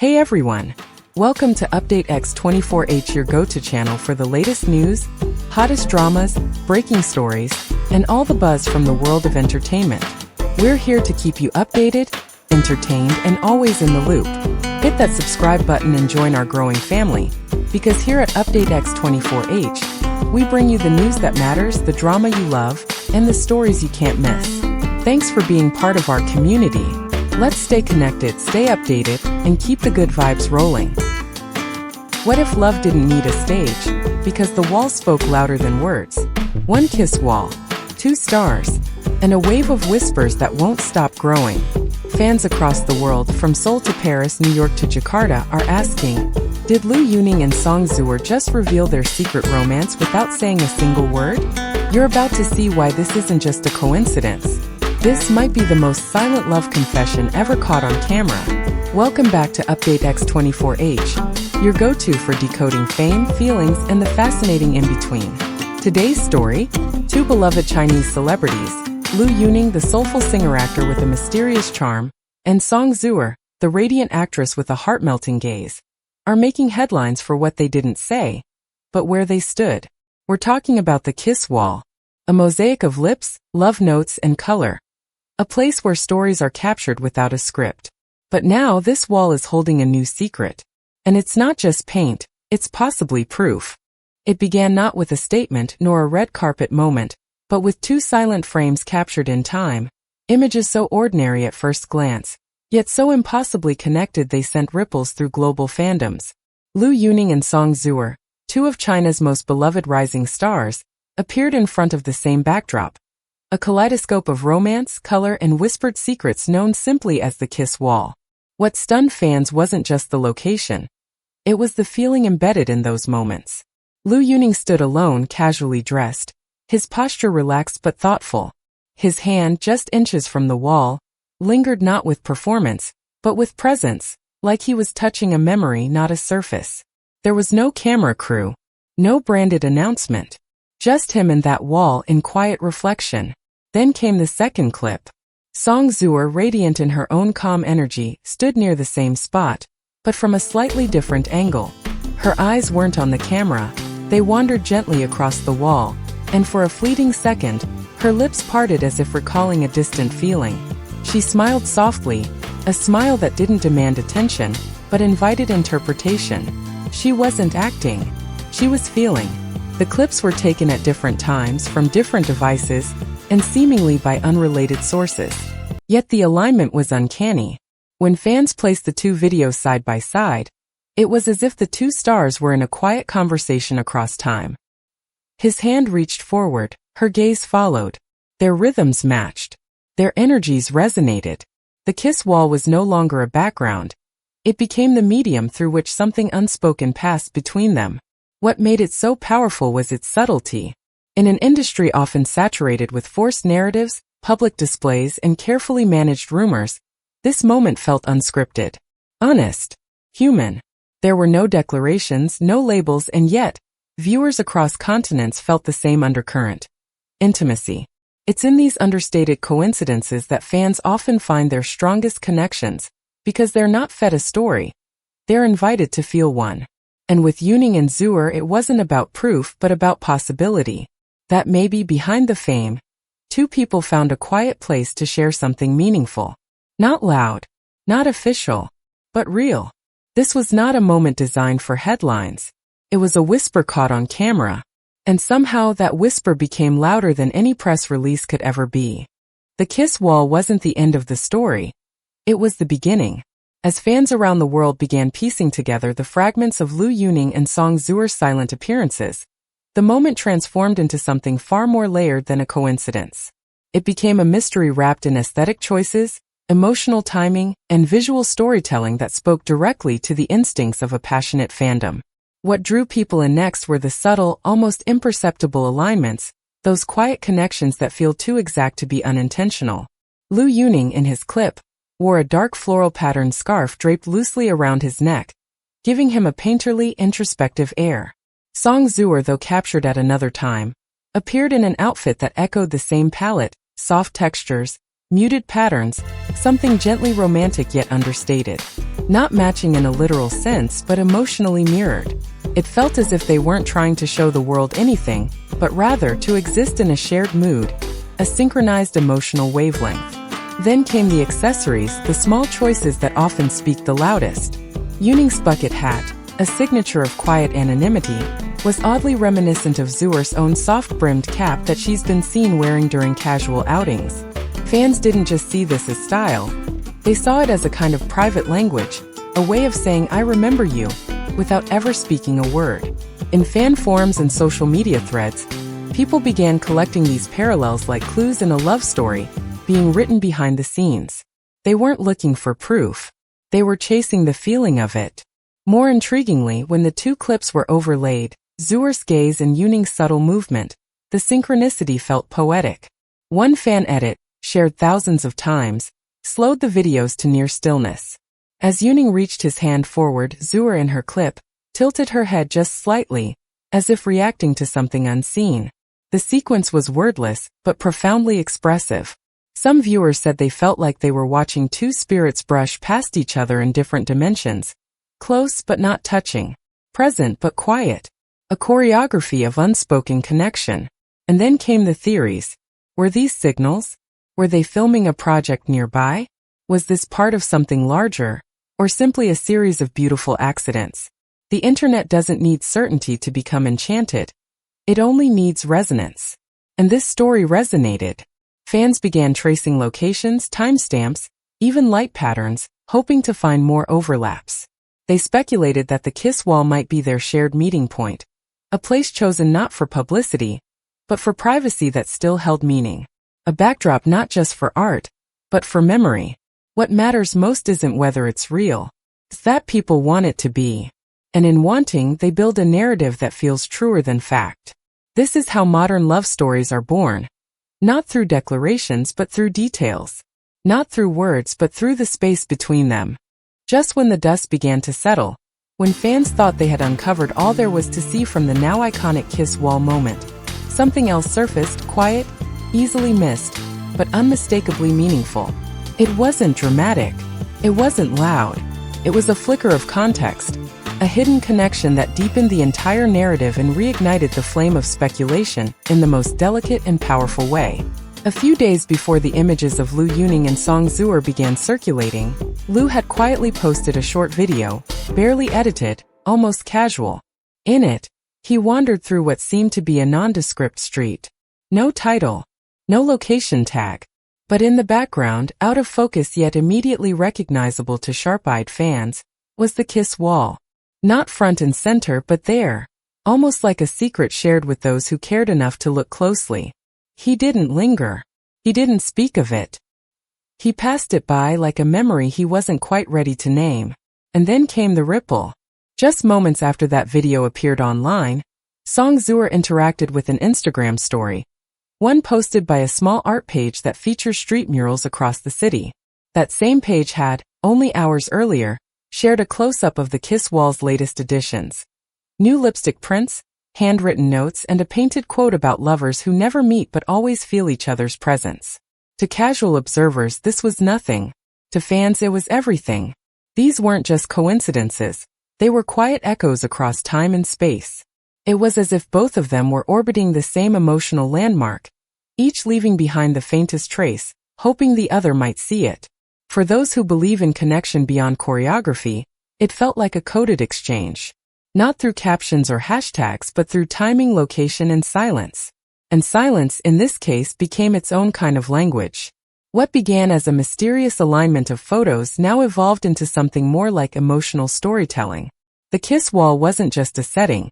Hey everyone! Welcome to Update X24H, your go-to channel for the latest news, hottest dramas, breaking stories, and all the buzz from the world of entertainment. We're here to keep you updated, entertained, and always in the loop. Hit that subscribe button and join our growing family, because here at Update X24H, we bring you the news that matters, the drama you love, and the stories you can't miss. Thanks for being part of our community. Let's stay connected, stay updated, and keep the good vibes rolling. What if love didn't need a stage? Because the wall spoke louder than words. One kiss wall, 2 stars, and a wave of whispers that won't stop growing. Fans across the world, from Seoul to Paris, New York to Jakarta, are asking, did Lu Yuning and Zuer just reveal their secret romance without saying a single word? You're about to see why this isn't just a coincidence. This might be the most silent love confession ever caught on camera. Welcome back to Update X24H, your go-to for decoding fame, feelings, and the fascinating in-between. Today's story, 2 beloved Chinese celebrities, Lu Yuning, the soulful singer-actor with a mysterious charm, and Zuer, the radiant actress with a heart-melting gaze, are making headlines for what they didn't say, but where they stood. We're talking about the kiss wall, a mosaic of lips, love notes, and color. A place where stories are captured without a script. But now this wall is holding a new secret. And it's not just paint, it's possibly proof. It began not with a statement nor a red carpet moment, but with 2 silent frames captured in time, images so ordinary at first glance, yet so impossibly connected they sent ripples through global fandoms. Lu Yuning and Zuer, 2 of China's most beloved rising stars, appeared in front of the same backdrop. A kaleidoscope of romance, color, and whispered secrets known simply as the kiss wall. What stunned fans wasn't just the location. It was the feeling embedded in those moments. Lu Yuning stood alone, casually dressed, his posture relaxed but thoughtful. His hand, just inches from the wall, lingered not with performance, but with presence, like he was touching a memory, not a surface. There was no camera crew, no branded announcement. Just him and that wall in quiet reflection. Then came the second clip. Zuer, radiant in her own calm energy, stood near the same spot, but from a slightly different angle. Her eyes weren't on the camera, they wandered gently across the wall, and for a fleeting second, her lips parted as if recalling a distant feeling. She smiled softly, a smile that didn't demand attention, but invited interpretation. She wasn't acting, she was feeling. The clips were taken at different times from different devices and seemingly by unrelated sources. Yet the alignment was uncanny. When fans placed the 2 videos side by side, it was as if the 2 stars were in a quiet conversation across time. His hand reached forward, her gaze followed. Their rhythms matched. Their energies resonated. The kiss wall was no longer a background. It became the medium through which something unspoken passed between them. What made it so powerful was its subtlety. In an industry often saturated with forced narratives, public displays, and carefully managed rumors, this moment felt unscripted, honest, human. There were no declarations, no labels, and yet, viewers across continents felt the same undercurrent. Intimacy. It's in these understated coincidences that fans often find their strongest connections, because they're not fed a story. They're invited to feel one. And with Yuning and Zuer, it wasn't about proof but about possibility. That maybe behind the fame, 2 people found a quiet place to share something meaningful. Not loud, not official, but real. This was not a moment designed for headlines. It was a whisper caught on camera. And somehow that whisper became louder than any press release could ever be. The kiss wall wasn't the end of the story. It was the beginning. As fans around the world began piecing together the fragments of Lu Yuning and Zuer's silent appearances, the moment transformed into something far more layered than a coincidence. It became a mystery wrapped in aesthetic choices, emotional timing, and visual storytelling that spoke directly to the instincts of a passionate fandom. What drew people in next were the subtle, almost imperceptible alignments, those quiet connections that feel too exact to be unintentional. Lu Yuning, in his clip, wore a dark floral patterned scarf draped loosely around his neck, giving him a painterly, introspective air. Zuer, though captured at another time, appeared in an outfit that echoed the same palette, soft textures, muted patterns, something gently romantic yet understated. Not matching in a literal sense, but emotionally mirrored. It felt as if they weren't trying to show the world anything, but rather to exist in a shared mood, a synchronized emotional wavelength. Then came the accessories, the small choices that often speak the loudest. Yuning's bucket hat, a signature of quiet anonymity, was oddly reminiscent of Zuer's own soft-brimmed cap that she's been seen wearing during casual outings. Fans didn't just see this as style. They saw it as a kind of private language, a way of saying "I remember you," without ever speaking a word. In fan forums and social media threads, people began collecting these parallels like clues in a love story, being written behind the scenes. They weren't looking for proof. They were chasing the feeling of it. More intriguingly, when the two clips were overlaid, Zuer's gaze and Yuning's subtle movement, the synchronicity felt poetic. One fan edit, shared thousands of times, slowed the videos to near stillness. As Yuning reached his hand forward, Zuer in her clip tilted her head just slightly, as if reacting to something unseen. The sequence was wordless, but profoundly expressive. Some viewers said they felt like they were watching two spirits brush past each other in different dimensions. Close but not touching. Present but quiet. A choreography of unspoken connection. And then came the theories. Were these signals? Were they filming a project nearby? Was this part of something larger? Or simply a series of beautiful accidents? The internet doesn't need certainty to become enchanted. It only needs resonance. And this story resonated. Fans began tracing locations, timestamps, even light patterns, hoping to find more overlaps. They speculated that the kiss wall might be their shared meeting point, a place chosen not for publicity, but for privacy that still held meaning. A backdrop not just for art, but for memory. What matters most isn't whether it's real. It's that people want it to be. And in wanting, they build a narrative that feels truer than fact. This is how modern love stories are born. Not through declarations but through details. Not through words but through the space between them. Just when the dust began to settle, when fans thought they had uncovered all there was to see from the now iconic kiss wall moment, something else surfaced, quiet, easily missed, but unmistakably meaningful. It wasn't dramatic. It wasn't loud. It was a flicker of context, a hidden connection that deepened the entire narrative and reignited the flame of speculation in the most delicate and powerful way. A few days before the images of Lu Yuning and Song Zuer began circulating, Lu had quietly posted a short video, barely edited, almost casual. In it, he wandered through what seemed to be a nondescript street. No title, no location tag. But in the background, out of focus yet immediately recognizable to sharp-eyed fans, was the kiss wall. Not front and center but there, almost like a secret shared with those who cared enough to look closely. He didn't linger. He didn't speak of it. He passed it by like a memory he wasn't quite ready to name. And then came the ripple. Just moments after that video appeared online, Song Zuer interacted with an Instagram story, one posted by a small art page that features street murals across the city. That same page had, only hours earlier, shared a close-up of the kiss wall's latest additions. New lipstick prints, handwritten notes, and a painted quote about lovers who never meet but always feel each other's presence. To casual observers, this was nothing. To fans, it was everything. These weren't just coincidences. They were quiet echoes across time and space. It was as if both of them were orbiting the same emotional landmark, each leaving behind the faintest trace, hoping the other might see it. For those who believe in connection beyond choreography, it felt like a coded exchange. Not through captions or hashtags but through timing, location, and silence. And silence, in this case, became its own kind of language. What began as a mysterious alignment of photos now evolved into something more like emotional storytelling. The kiss wall wasn't just a setting.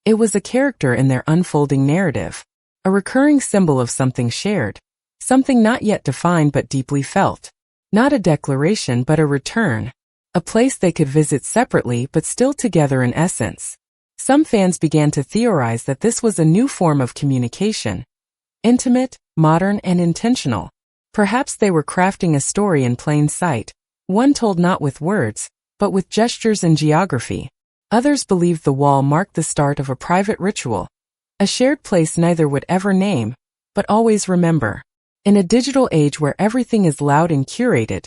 It was a character in their unfolding narrative. A recurring symbol of something shared. Something not yet defined but deeply felt. Not a declaration but a return. A place they could visit separately but still together in essence. Some fans began to theorize that this was a new form of communication. Intimate, modern, and intentional. Perhaps they were crafting a story in plain sight, one told not with words, but with gestures and geography. Others believed the wall marked the start of a private ritual, a shared place neither would ever name, but always remember. In a digital age where everything is loud and curated,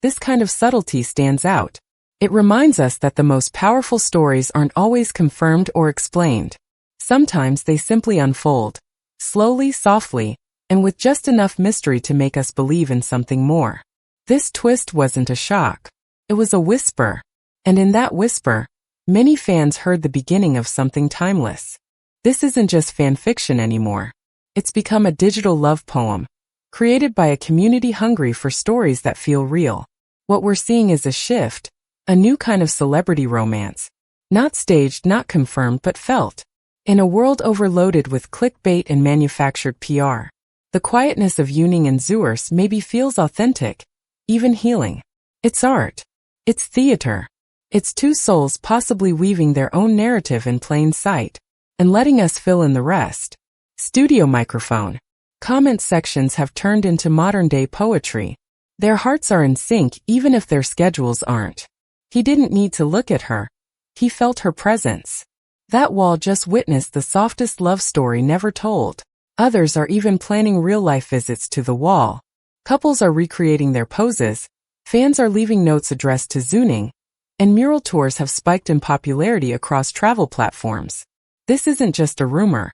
this kind of subtlety stands out. It reminds us that the most powerful stories aren't always confirmed or explained. Sometimes they simply unfold, slowly, softly, and with just enough mystery to make us believe in something more. This twist wasn't a shock. It was a whisper. And in that whisper, many fans heard the beginning of something timeless. This isn't just fan fiction anymore. It's become a digital love poem, created by a community hungry for stories that feel real. What we're seeing is a shift, a new kind of celebrity romance. Not staged, not confirmed, but felt. In a world overloaded with clickbait and manufactured PR, the quietness of Yuning and Zuer maybe feels authentic, even healing. It's art. It's theater. It's two souls possibly weaving their own narrative in plain sight, and letting us fill in the rest. Studio microphone. Comment sections have turned into modern-day poetry. Their hearts are in sync even if their schedules aren't. He didn't need to look at her. He felt her presence. That wall just witnessed the softest love story never told. Others are even planning real-life visits to the wall. Couples are recreating their poses, fans are leaving notes addressed to Zuning, and mural tours have spiked in popularity across travel platforms. This isn't just a rumor.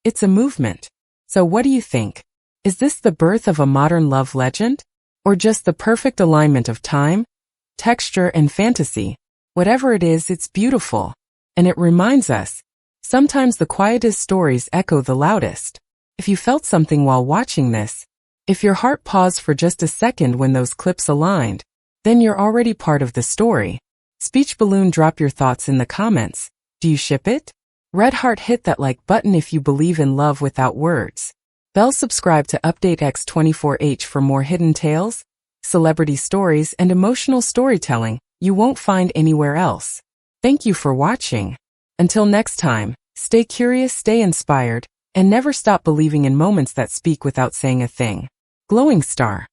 It's a movement. So what do you think? Is this the birth of a modern love legend? Or just the perfect alignment of time, texture, and fantasy? Whatever it is, it's beautiful. And it reminds us, sometimes the quietest stories echo the loudest. If you felt something while watching this, if your heart paused for just a second when those clips aligned, then you're already part of the story. Speech balloon, drop your thoughts in the comments. Do you ship it? Red heart, hit that like button if you believe in love without words. Bell, subscribe to Update X24H for more hidden tales, celebrity stories, and emotional storytelling you won't find anywhere else. Thank you for watching. Until next time, stay curious, stay inspired, and never stop believing in moments that speak without saying a thing. Glowing star.